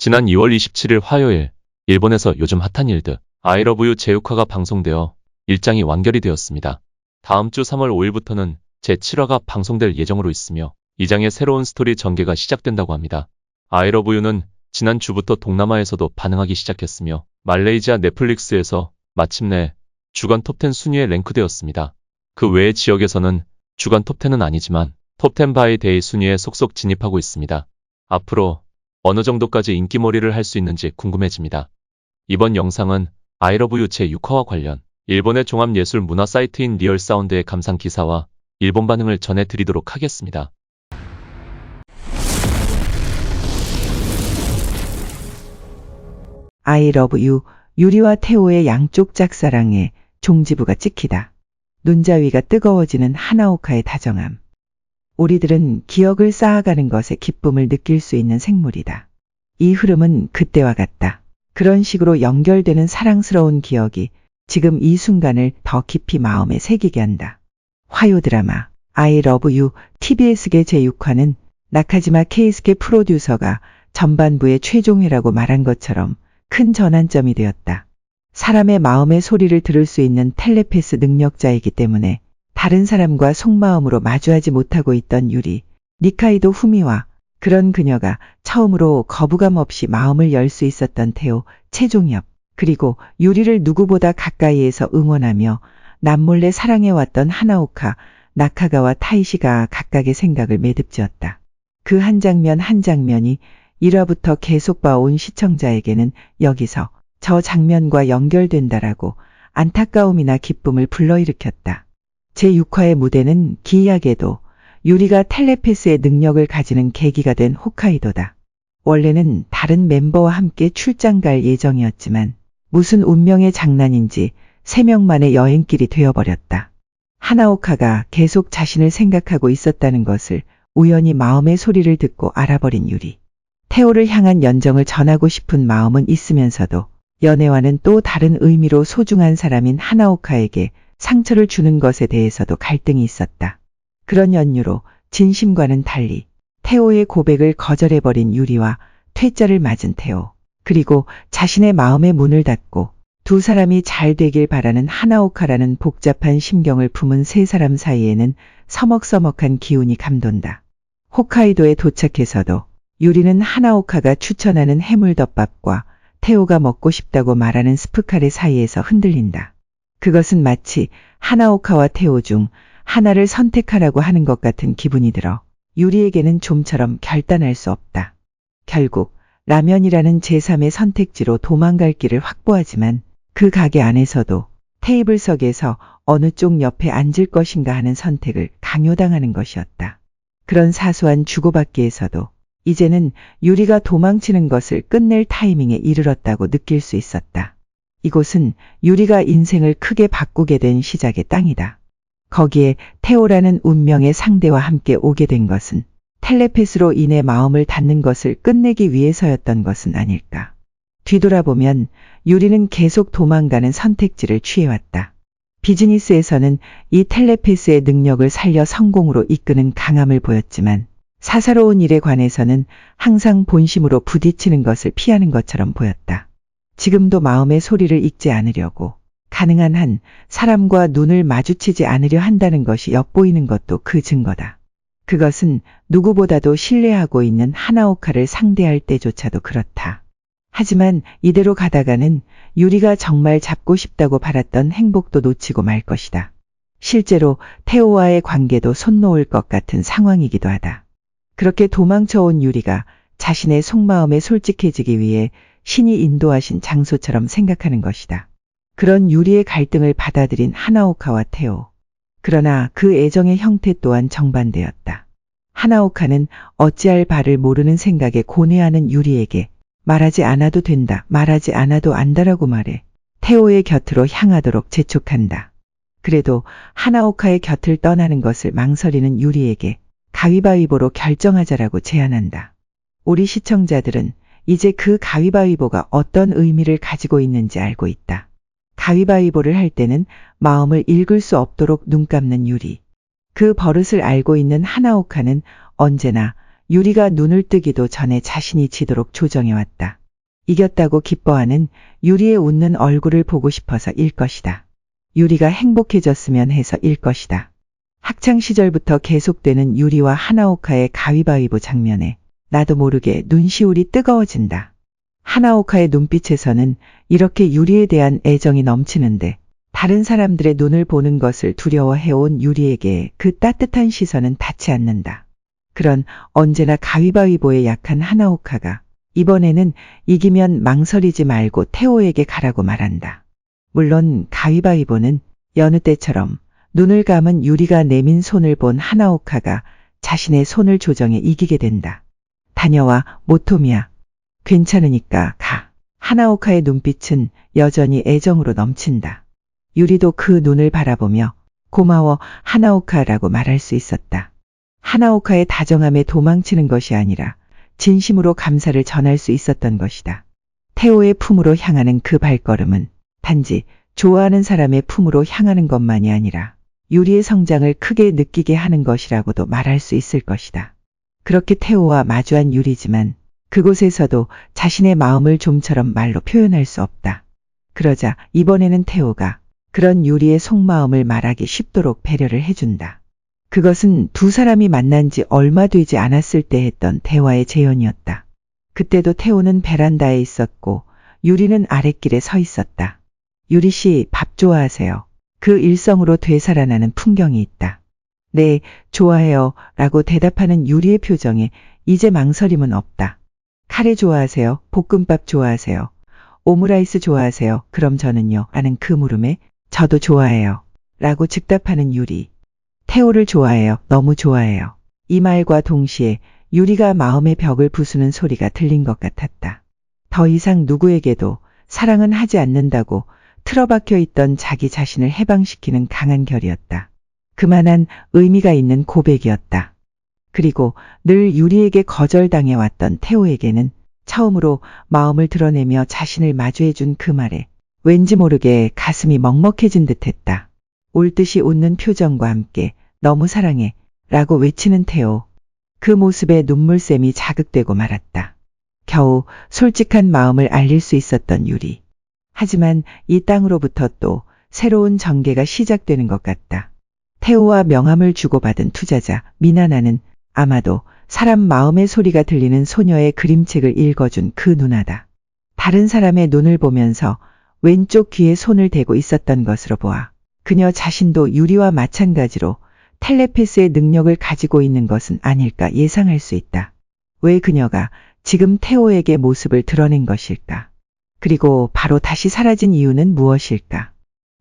지난 2월 27일 화요일, 일본에서 요즘 핫한 일드, I love you 제6화가 방송되어 일장이 완결이 되었습니다. 다음 주 3월 5일부터는 제7화가 방송될 예정으로 있으며 이 장의 새로운 스토리 전개가 시작된다고 합니다. I love you는 지난 주부터 동남아에서도 반응하기 시작했으며 말레이시아 넷플릭스에서 마침내 주간 톱10 순위에 랭크되었습니다. 그 외의 지역에서는 주간 톱10은 아니지만 톱10 바이 데이 순위에 속속 진입하고 있습니다. 앞으로 어느 정도까지 인기몰이를 할 수 있는지 궁금해집니다. 이번 영상은 I love you 제6화와 관련 일본의 종합예술 문화 사이트인 리얼사운드의 감상 기사와 일본 반응을 전해드리도록 하겠습니다. I love you, 유리와 태호의 양쪽 짝사랑에 종지부가 찍히다. 눈자위가 뜨거워지는 하나오카의 다정함. 우리들은 기억을 쌓아가는 것에 기쁨을 느낄 수 있는 생물이다. 이 흐름은 그때와 같다. 그런 식으로 연결되는 사랑스러운 기억이 지금 이 순간을 더 깊이 마음에 새기게 한다. 화요 드라마 I love you TBS계 제6화는 나카지마 케이스케 프로듀서가 전반부의 최종회라고 말한 것처럼 큰 전환점이 되었다. 사람의 마음의 소리를 들을 수 있는 텔레패스 능력자이기 때문에 다른 사람과 속마음으로 마주하지 못하고 있던 유리, 니카이도 후미와 그런 그녀가 처음으로 거부감 없이 마음을 열 수 있었던 태호, 최종엽, 그리고 유리를 누구보다 가까이에서 응원하며 남몰래 사랑해왔던 하나오카, 나카가와 타이시가 각각의 생각을 매듭지었다. 그 한 장면 한 장면이 1화부터 계속 봐온 시청자에게는 여기서 저 장면과 연결된다라고 안타까움이나 기쁨을 불러일으켰다. 제6화의 무대는 기이하게도 유리가 텔레패스의 능력을 가지는 계기가 된 홋카이도다. 원래는 다른 멤버와 함께 출장 갈 예정이었지만 무슨 운명의 장난인지 3명만의 여행길이 되어버렸다. 하나오카가 계속 자신을 생각하고 있었다는 것을 우연히 마음의 소리를 듣고 알아버린 유리. 태호를 향한 연정을 전하고 싶은 마음은 있으면서도 연애와는 또 다른 의미로 소중한 사람인 하나오카에게 상처를 주는 것에 대해서도 갈등이 있었다. 그런 연유로 진심과는 달리 태호의 고백을 거절해버린 유리와 퇴짜를 맞은 태호, 그리고 자신의 마음의 문을 닫고 두 사람이 잘 되길 바라는 하나오카라는 복잡한 심경을 품은 세 사람 사이에는 서먹서먹한 기운이 감돈다. 홋카이도에 도착해서도 유리는 하나오카가 추천하는 해물덮밥과 태호가 먹고 싶다고 말하는 스프카레 사이에서 흔들린다. 그것은 마치 하나오카와 태호 중 하나를 선택하라고 하는 것 같은 기분이 들어 유리에게는 좀처럼 결단할 수 없다. 결국 라면이라는 제3의 선택지로 도망갈 길을 확보하지만 그 가게 안에서도 테이블석에서 어느 쪽 옆에 앉을 것인가 하는 선택을 강요당하는 것이었다. 그런 사소한 주고받기에서도 이제는 유리가 도망치는 것을 끝낼 타이밍에 이르렀다고 느낄 수 있었다. 이곳은 유리가 인생을 크게 바꾸게 된 시작의 땅이다. 거기에 태호라는 운명의 상대와 함께 오게 된 것은 텔레패스로 인해 마음을 닫는 것을 끝내기 위해서였던 것은 아닐까. 뒤돌아보면 유리는 계속 도망가는 선택지를 취해왔다. 비즈니스에서는 이 텔레패스의 능력을 살려 성공으로 이끄는 강함을 보였지만 사사로운 일에 관해서는 항상 본심으로 부딪히는 것을 피하는 것처럼 보였다. 지금도 마음의 소리를 읽지 않으려고 가능한 한 사람과 눈을 마주치지 않으려 한다는 것이 엿보이는 것도 그 증거다. 그것은 누구보다도 신뢰하고 있는 하나오카를 상대할 때조차도 그렇다. 하지만 이대로 가다가는 유리가 정말 잡고 싶다고 바랐던 행복도 놓치고 말 것이다. 실제로 태호와의 관계도 손 놓을 것 같은 상황이기도 하다. 그렇게 도망쳐온 유리가 자신의 속마음에 솔직해지기 위해 신이 인도하신 장소처럼 생각하는 것이다. 그런 유리의 갈등을 받아들인 하나오카와 태호. 그러나 그 애정의 형태 또한 정반대였다. 하나오카는 어찌할 바를 모르는 생각에 고뇌하는 유리에게 말하지 않아도 된다, 말하지 않아도 안다라고 말해 태호의 곁으로 향하도록 재촉한다. 그래도 하나오카의 곁을 떠나는 것을 망설이는 유리에게 가위바위보로 결정하자라고 제안한다. 우리 시청자들은 이제 그 가위바위보가 어떤 의미를 가지고 있는지 알고 있다. 가위바위보를 할 때는 마음을 읽을 수 없도록 눈 감는 유리. 그 버릇을 알고 있는 하나오카는 언제나 유리가 눈을 뜨기도 전에 자신이 지도록 조정해왔다. 이겼다고 기뻐하는 유리의 웃는 얼굴을 보고 싶어서 일 것이다. 유리가 행복해졌으면 해서 일 것이다. 학창 시절부터 계속되는 유리와 하나오카의 가위바위보 장면에 나도 모르게 눈시울이 뜨거워진다. 하나오카의 눈빛에서는 이렇게 유리에 대한 애정이 넘치는데 다른 사람들의 눈을 보는 것을 두려워해온 유리에게 그 따뜻한 시선은 닿지 않는다. 그런 언제나 가위바위보에 약한 하나오카가 이번에는 이기면 망설이지 말고 태호에게 가라고 말한다. 물론 가위바위보는 여느 때처럼 눈을 감은 유리가 내민 손을 본 하나오카가 자신의 손을 조정해 이기게 된다. 다녀와 모토미야. 괜찮으니까 가. 하나오카의 눈빛은 여전히 애정으로 넘친다. 유리도 그 눈을 바라보며 고마워 하나오카라고 말할 수 있었다. 하나오카의 다정함에 도망치는 것이 아니라 진심으로 감사를 전할 수 있었던 것이다. 태호의 품으로 향하는 그 발걸음은 단지 좋아하는 사람의 품으로 향하는 것만이 아니라 유리의 성장을 크게 느끼게 하는 것이라고도 말할 수 있을 것이다. 그렇게 태호와 마주한 유리지만 그곳에서도 자신의 마음을 좀처럼 말로 표현할 수 없다. 그러자 이번에는 태호가 그런 유리의 속마음을 말하기 쉽도록 배려를 해준다. 그것은 두 사람이 만난 지 얼마 되지 않았을 때 했던 대화의 재현이었다. 그때도 태호는 베란다에 있었고 유리는 아랫길에 서 있었다. 유리 씨, 밥 좋아하세요? 그 일성으로 되살아나는 풍경이 있다. 네, 좋아해요. 라고 대답하는 유리의 표정에 이제 망설임은 없다. 카레 좋아하세요? 볶음밥 좋아하세요? 오므라이스 좋아하세요? 그럼 저는요? 라는 그 물음에 저도 좋아해요. 라고 즉답하는 유리. 태호를 좋아해요. 너무 좋아해요. 이 말과 동시에 유리가 마음의 벽을 부수는 소리가 들린 것 같았다. 더 이상 누구에게도 사랑은 하지 않는다고 틀어박혀 있던 자기 자신을 해방시키는 강한 결이었다. 그만한 의미가 있는 고백이었다. 그리고 늘 유리에게 거절당해왔던 태호에게는 처음으로 마음을 드러내며 자신을 마주해준 그 말에 왠지 모르게 가슴이 먹먹해진 듯했다. 올 듯이 웃는 표정과 함께 너무 사랑해 라고 외치는 태호. 그 모습에 눈물샘이 자극되고 말았다. 겨우 솔직한 마음을 알릴 수 있었던 유리. 하지만 이 땅으로부터 또 새로운 전개가 시작되는 것 같다. 태호와 명함을 주고받은 투자자 미나나는 아마도 사람 마음의 소리가 들리는 소녀의 그림책을 읽어준 그 누나다. 다른 사람의 눈을 보면서 왼쪽 귀에 손을 대고 있었던 것으로 보아 그녀 자신도 유리와 마찬가지로 텔레패스의 능력을 가지고 있는 것은 아닐까 예상할 수 있다. 왜 그녀가 지금 태호에게 모습을 드러낸 것일까? 그리고 바로 다시 사라진 이유는 무엇일까?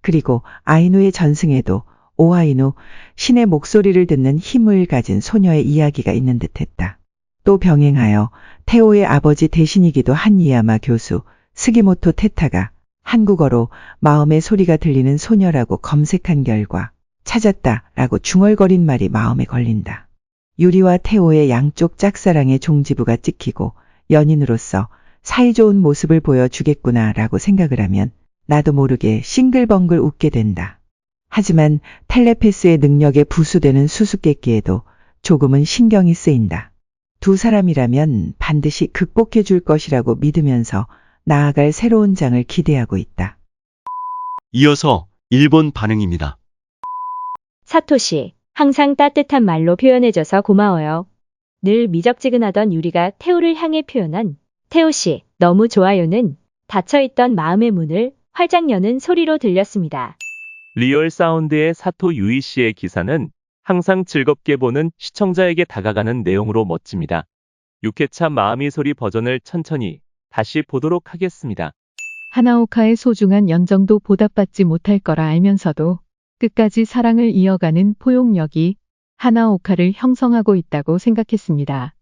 그리고 아이누의 전승에도 오아이누, 신의 목소리를 듣는 힘을 가진 소녀의 이야기가 있는 듯했다. 또 병행하여 태호의 아버지 대신이기도 한 이야마 교수 스기모토 테타가 한국어로 마음의 소리가 들리는 소녀라고 검색한 결과 찾았다라고 중얼거린 말이 마음에 걸린다. 유리와 태호의 양쪽 짝사랑의 종지부가 찍히고 연인으로서 사이좋은 모습을 보여주겠구나라고 생각을 하면 나도 모르게 싱글벙글 웃게 된다. 하지만 텔레패스의 능력에 부수되는 수수께끼에도 조금은 신경이 쓰인다. 두 사람이라면 반드시 극복해 줄 것이라고 믿으면서 나아갈 새로운 장을 기대하고 있다. 이어서 일본 반응입니다. 사토시, 항상 따뜻한 말로 표현해줘서 고마워요. 늘 미적지근하던 유리가 태호를 향해 표현한 태호씨, 너무 좋아요는 닫혀있던 마음의 문을 활짝 여는 소리로 들렸습니다. 리얼 사운드의 사토 유이 씨의 기사는 항상 즐겁게 보는 시청자에게 다가가는 내용으로 멋집니다. 6회차 마음이 소리 버전을 천천히 다시 보도록 하겠습니다. 하나오카의 소중한 연정도 보답받지 못할 거라 알면서도 끝까지 사랑을 이어가는 포용력이 하나오카를 형성하고 있다고 생각했습니다.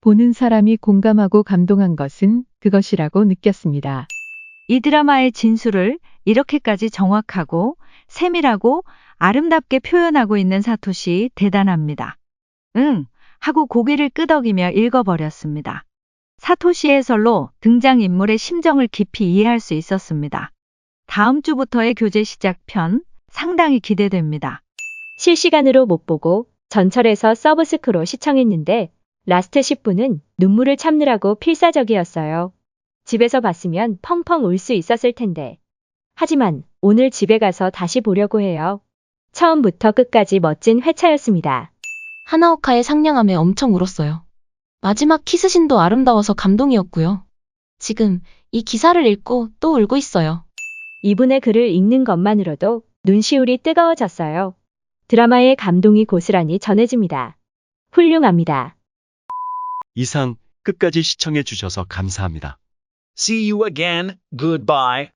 보는 사람이 공감하고 감동한 것은 그것이라고 느꼈습니다. 이 드라마의 진수를 이렇게까지 정확하고 세밀하고 아름답게 표현하고 있는 사토시 대단합니다. 응, 하고 고개를 끄덕이며 읽어버렸습니다. 사토시 해설로 등장인물의 심정을 깊이 이해할 수 있었습니다. 다음 주부터의 교재 시작편 상당히 기대됩니다. 실시간으로 못 보고 전철에서 서브스크로 시청했는데 라스트 10분은 눈물을 참느라고 필사적이었어요. 집에서 봤으면 펑펑 울 수 있었을 텐데. 하지만 오늘 집에 가서 다시 보려고 해요. 처음부터 끝까지 멋진 회차였습니다. 하나오카의 상냥함에 엄청 울었어요. 마지막 키스신도 아름다워서 감동이었고요. 지금 이 기사를 읽고 또 울고 있어요. 이분의 글을 읽는 것만으로도 눈시울이 뜨거워졌어요. 드라마의 감동이 고스란히 전해집니다. 훌륭합니다. 이상 끝까지 시청해 주셔서 감사합니다. See you again. Goodbye.